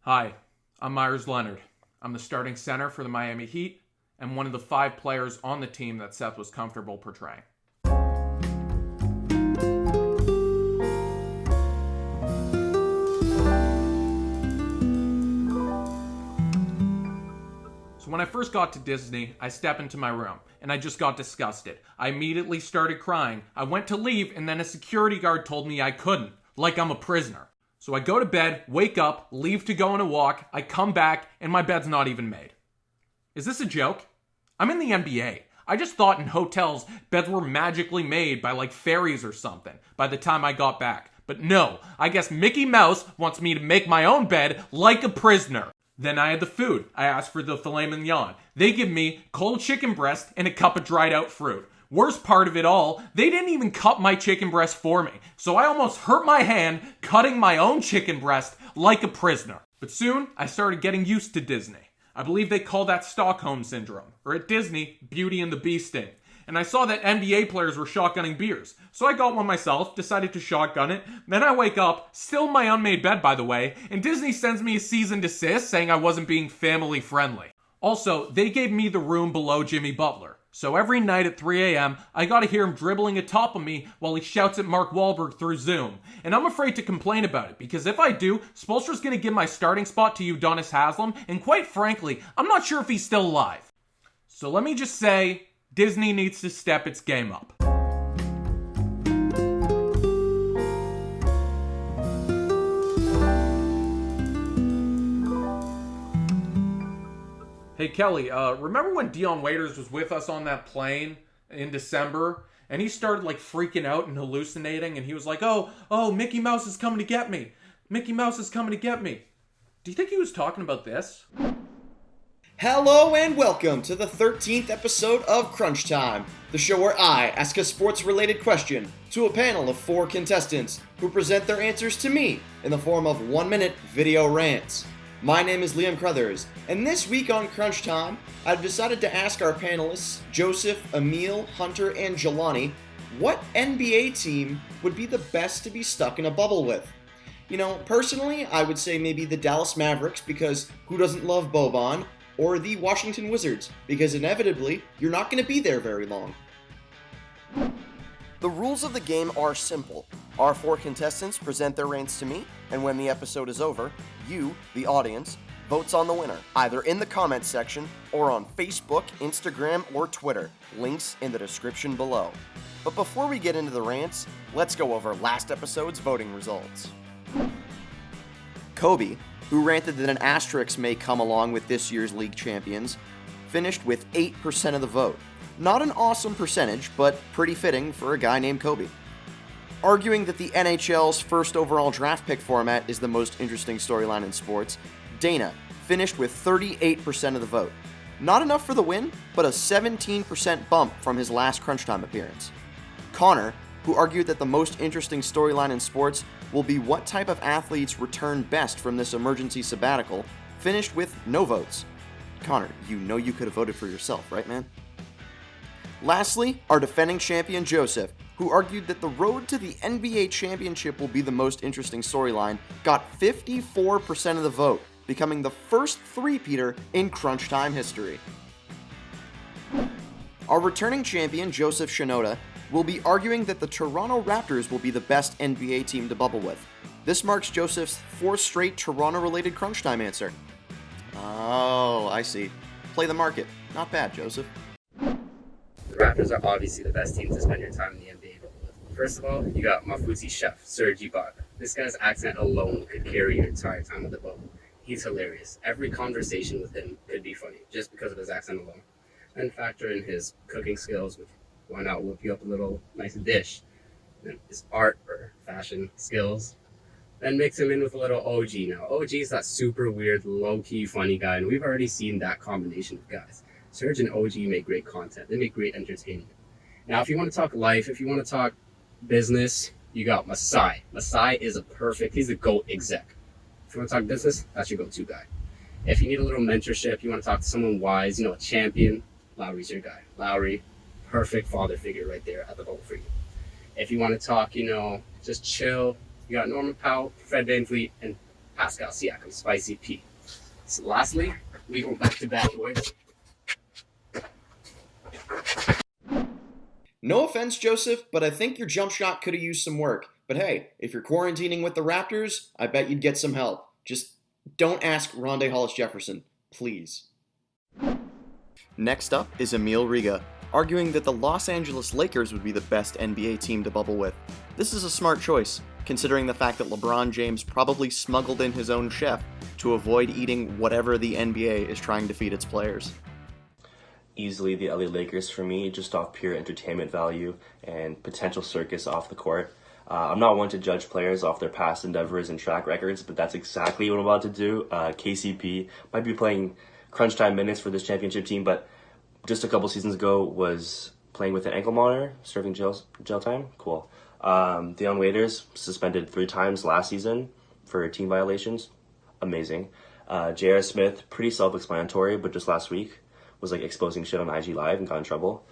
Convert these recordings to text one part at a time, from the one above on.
Hi, I'm Myers Leonard. I'm the starting center for the Miami Heat and one of the 5 players on the team that Seth was comfortable portraying. So when I first got to Disney, I stepped into my room and I just got disgusted. I immediately started crying. I went to leave and then a security guard told me I couldn't, like I'm a prisoner. So I go to bed, wake up, leave to go on a walk, I come back, and my bed's not even made. Is this a joke? I'm in the NBA. I just thought in hotels, beds were magically made by like fairies or something by the time I got back. But no, I guess Mickey Mouse wants me to make my own bed like a prisoner. Then I had the food. I asked for the filet mignon. They give me cold chicken breast and a cup of dried out fruit. Worst part of it all, they didn't even cut my chicken breast for me. So I almost hurt my hand cutting my own chicken breast like a prisoner. But soon, I started getting used to Disney. I believe they call that Stockholm Syndrome. Or at Disney, Beauty and the Beasting. And I saw that NBA players were shotgunning beers. So I got one myself, decided to shotgun it. Then I wake up, still in my unmade bed by the way, and Disney sends me a cease and desist saying I wasn't being family friendly. Also, they gave me the room below Jimmy Butler. So every night at 3 a.m., I gotta hear him dribbling atop of me while he shouts at Mark Wahlberg through Zoom. And I'm afraid to complain about it, because if I do, Spoelstra's gonna give my starting spot to Udonis Haslem, and quite frankly, I'm not sure if he's still alive. So let me just say, Disney needs to step its game up. Hey Kelly, remember when Dion Waiters was with us on that plane in December? And he started like freaking out and hallucinating and he was like, oh, Mickey Mouse is coming to get me. Mickey Mouse is coming to get me. Do you think he was talking about this? Hello and welcome to the 13th episode of Crunch Time, the show where I ask a sports-related question to a panel of 4 contestants who present their answers to me in the form of 1-minute video rants. My name is Liam Crothers, and this week on Crunch Time, I've decided to ask our panelists, Joseph, Emil, Hunter, and Jelani, what NBA team would be the best to be stuck in a bubble with? You know, personally, I would say maybe the Dallas Mavericks, because who doesn't love Boban, or the Washington Wizards, because inevitably, you're not going to be there very long. The rules of the game are simple. Our 4 contestants present their rants to me, and when the episode is over, you, the audience, votes on the winner, either in the comments section or on Facebook, Instagram, or Twitter. Links in the description below. But before we get into the rants, let's go over last episode's voting results. Kobe, who ranted that an asterisk may come along with this year's league champions, finished with 8% of the vote. Not an awesome percentage, but pretty fitting for a guy named Kobe. Arguing that the NHL's first overall draft pick format is the most interesting storyline in sports, Dana finished with 38% of the vote. Not enough for the win, but a 17% bump from his last Crunch Time appearance. Connor, who argued that the most interesting storyline in sports will be what type of athletes return best from this emergency sabbatical, finished with no votes. Connor, you know you could have voted for yourself, right, man? Lastly, our defending champion Joseph, who argued that the road to the NBA championship will be the most interesting storyline, got 54% of the vote, becoming the first three-peater in Crunch Time history. Our returning champion Joseph Shinoda will be arguing that the Toronto Raptors will be the best NBA team to bubble with. This marks Joseph's 4th straight Toronto-related Crunch Time answer. Oh, I see. Play the market. Not bad, Joseph. The Raptors are obviously the best team to spend your time in the NBA bubble with. First of all, you got Mafuzi chef, Serge Ibaka. This guy's accent alone could carry your entire time at the bubble. He's hilarious. Every conversation with him could be funny, just because of his accent alone. And factor in his cooking skills, which why not whip you up a little nice dish? And his art or fashion skills. Then mix him in with a little OG. Now, OG is that super weird, low-key, funny guy, and we've already seen that combination of guys. Serge and OG make great content. They make great entertainment. Now, if you want to talk life, if you want to talk business, you got Masai. Masai is he's a GOAT exec. If you want to talk business, that's your go-to guy. If you need a little mentorship, you want to talk to someone wise, a champion, Lowry's your guy. Lowry, perfect father figure right there at the bubble for you. If you want to talk, just chill, you got Norman Powell, Fred VanVleet, and Pascal Siakam, Spicy P. So lastly, we go back to back, boys. No offense, Joseph, but I think your jump shot could have used some work. But hey, if you're quarantining with the Raptors, I bet you'd get some help. Just don't ask Rondé Hollis-Jefferson, please. Next up is Emil Riga, arguing that the Los Angeles Lakers would be the best NBA team to bubble with. This is a smart choice, considering the fact that LeBron James probably smuggled in his own chef to avoid eating whatever the NBA is trying to feed its players. Easily the LA Lakers for me, just off pure entertainment value and potential circus off the court. I'm not one to judge players off their past endeavors and track records, but that's exactly what I'm about to do. KCP might be playing crunch time minutes for this championship team, but just a couple seasons ago was playing with an ankle monitor, serving jail time. Cool. Dion Waiters suspended 3 times last season for team violations. Amazing. J.R. Smith, pretty self-explanatory, but just last week was like exposing shit on IG Live and got in trouble.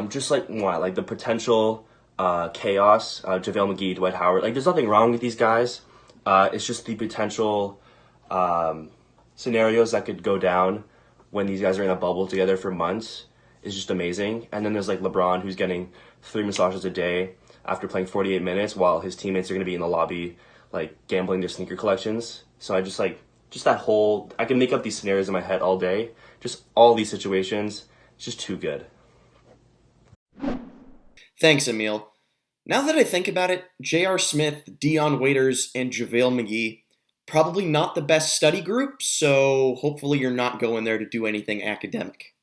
Just like what, like the potential chaos, JaVale McGee, Dwight Howard. Like there's nothing wrong with these guys. It's just the potential scenarios that could go down when these guys are in a bubble together for months is just amazing. And then there's like LeBron, who's getting 3 massages a day after playing 48 minutes while his teammates are going to be in the lobby like gambling their sneaker collections. So I just that whole, I can make up these scenarios in my head all day. Just all these situations, it's just too good. Thanks, Emil. Now that I think about it, J.R. Smith, Dion Waiters, and JaVale McGee, probably not the best study group, so hopefully you're not going there to do anything academic.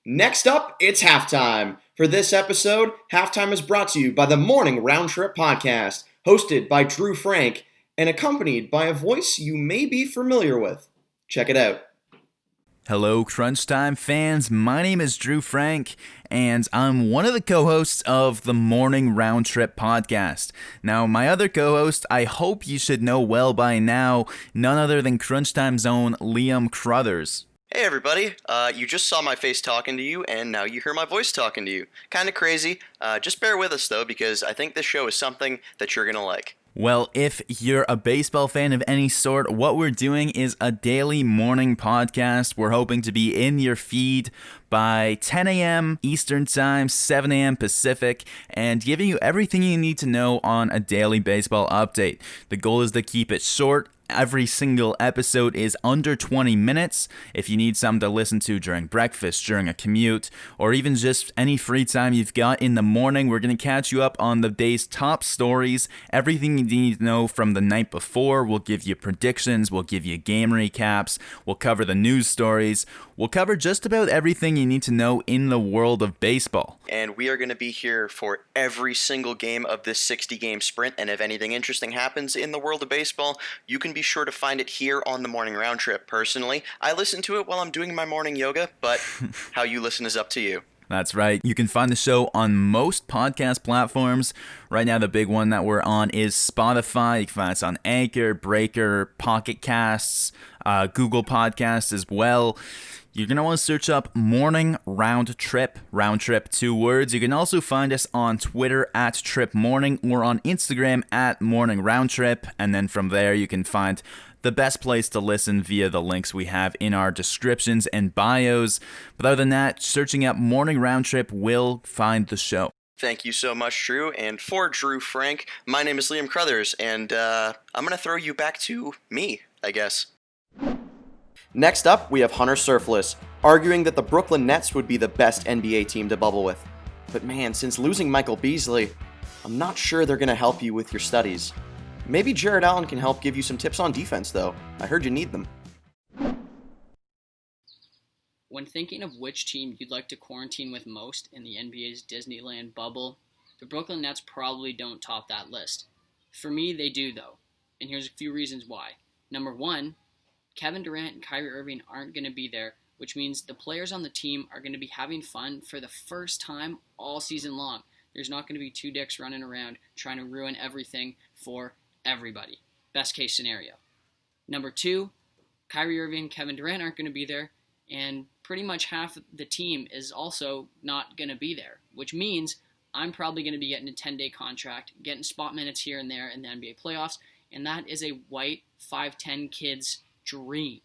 Next up, it's halftime. For this episode, halftime is brought to you by the Morning Round Trip Podcast, hosted by Drew Frank, and accompanied by a voice you may be familiar with. Check it out. Hello, Crunch Time fans. My name is Drew Frank, and I'm one of the co-hosts of the Morning Round Trip Podcast. Now, my other co-host, I hope you should know well by now, none other than Crunch Time's own Liam Crothers. Hey everybody, you just saw my face talking to you, and now you hear my voice talking to you. Kinda crazy. Just bear with us though, because I think this show is something that you're gonna like. Well, if you're a baseball fan of any sort, what we're doing is a daily morning podcast. We're hoping to be in your feed by 10 a.m. Eastern Time, 7 a.m. Pacific, and giving you everything you need to know on a daily baseball update. The goal is to keep it short. Every single episode is under 20 minutes. If you need something to listen to during breakfast, during a commute, or even just any free time you've got in the morning, we're going to catch you up on the day's top stories, everything you need to know from the night before. We'll give you predictions, we'll give you game recaps, we'll cover the news stories, we'll cover just about everything you need to know in the world of baseball. And we are going to be here for every single game of this 60-game sprint, and if anything interesting happens in the world of baseball, you can be sure to find it here on the Morning Round Trip. Personally, I listen to it while I'm doing my morning yoga, but how you listen is up to you. That's right. You can find the show on most podcast platforms. Right now, the big one that we're on is Spotify. You can find us on Anchor, Breaker, Pocket Casts, Google Podcasts as well. You're going to want to search up Morning Round Trip, 2 words. You can also find us on Twitter at Trip Morning or on Instagram at Morning Round Trip. And then from there, you can find the best place to listen via the links we have in our descriptions and bios. But other than that, searching up Morning Round Trip will find the show. Thank you so much, Drew. And for Drew Frank, my name is Liam Crothers, and I'm going to throw you back to me, I guess. Next up, we have Hunter Surfless, arguing that the Brooklyn Nets would be the best NBA team to bubble with. But man, since losing Michael Beasley, I'm not sure they're going to help you with your studies. Maybe Jared Allen can help give you some tips on defense, though. I heard you need them. When thinking of which team you'd like to quarantine with most in the NBA's Disneyland bubble, the Brooklyn Nets probably don't top that list. For me, they do, though. And here's a few reasons why. Number 1, Kevin Durant and Kyrie Irving aren't going to be there, which means the players on the team are going to be having fun for the first time all season long. There's not going to be 2 dicks running around trying to ruin everything for everybody. Best case scenario. Number 2, Kyrie Irving and Kevin Durant aren't going to be there, and pretty much half the team is also not going to be there, which means I'm probably going to be getting a 10-day contract, getting spot minutes here and there in the NBA playoffs, and that is a white 5'10 kid's dream.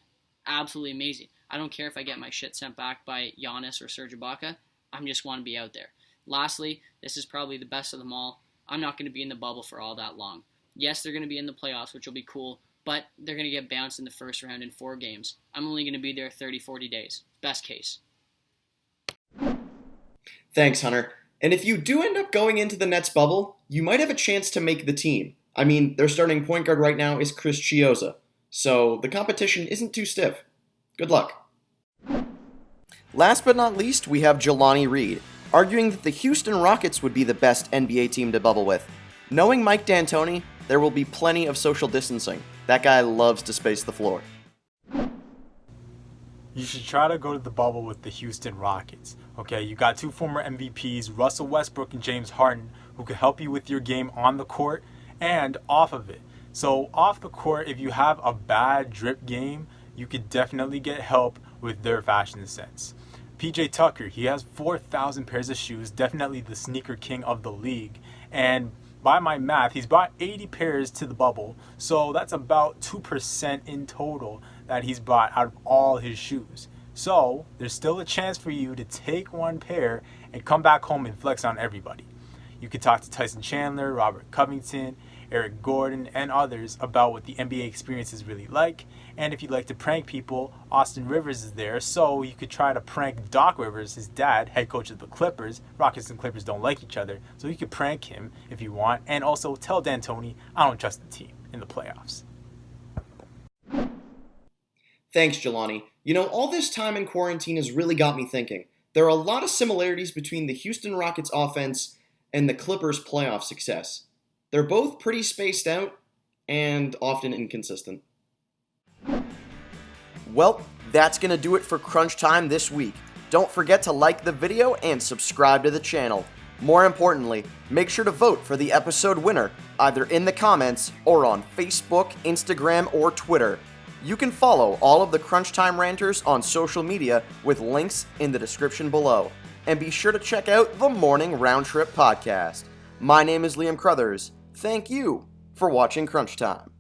Absolutely amazing. I don't care if I get my shit sent back by Giannis or Serge Ibaka. I just want to be out there. Lastly, this is probably the best of them all. I'm not going to be in the bubble for all that long. Yes, they're going to be in the playoffs, which will be cool, but they're going to get bounced in the first round in 4 games. I'm only going to be there 30, 40 days. Best case. Thanks, Hunter. And if you do end up going into the Nets bubble, you might have a chance to make the team. I mean, their starting point guard right now is Chris Chiozza, so the competition isn't too stiff. Good luck. Last but not least, we have Jelani Reed, arguing that the Houston Rockets would be the best NBA team to bubble with. Knowing Mike D'Antoni, there will be plenty of social distancing. That guy loves to space the floor. You should try to go to the bubble with the Houston Rockets. Okay, you got 2 former MVPs, Russell Westbrook and James Harden, who could help you with your game on the court and off of it. So off the court, if you have a bad drip game, you could definitely get help with their fashion sense. PJ Tucker, he has 4,000 pairs of shoes, definitely the sneaker king of the league. And by my math, he's brought 80 pairs to the bubble, so that's about 2% in total that he's bought out of all his shoes. So there's still a chance for you to take 1 pair and come back home and flex on everybody. You can talk to Tyson Chandler, Robert Covington, Eric Gordon, and others about what the NBA experience is really like. And if you'd like to prank people, Austin Rivers is there, so you could try to prank Doc Rivers, his dad, head coach of the Clippers. Rockets and Clippers don't like each other, so you could prank him if you want. And also tell D'Antoni, I don't trust the team in the playoffs. Thanks, Jelani. You know, all this time in quarantine has really got me thinking. There are a lot of similarities between the Houston Rockets offense and the Clippers' playoff success. They're both pretty spaced out and often inconsistent. Well, that's going to do it for Crunch Time this week. Don't forget to like the video and subscribe to the channel. More importantly, make sure to vote for the episode winner, either in the comments or on Facebook, Instagram, or Twitter. You can follow all of the Crunch Time Ranters on social media with links in the description below. And be sure to check out the Morning Round Trip podcast. My name is Liam Crothers. Thank you for watching Crunch Time.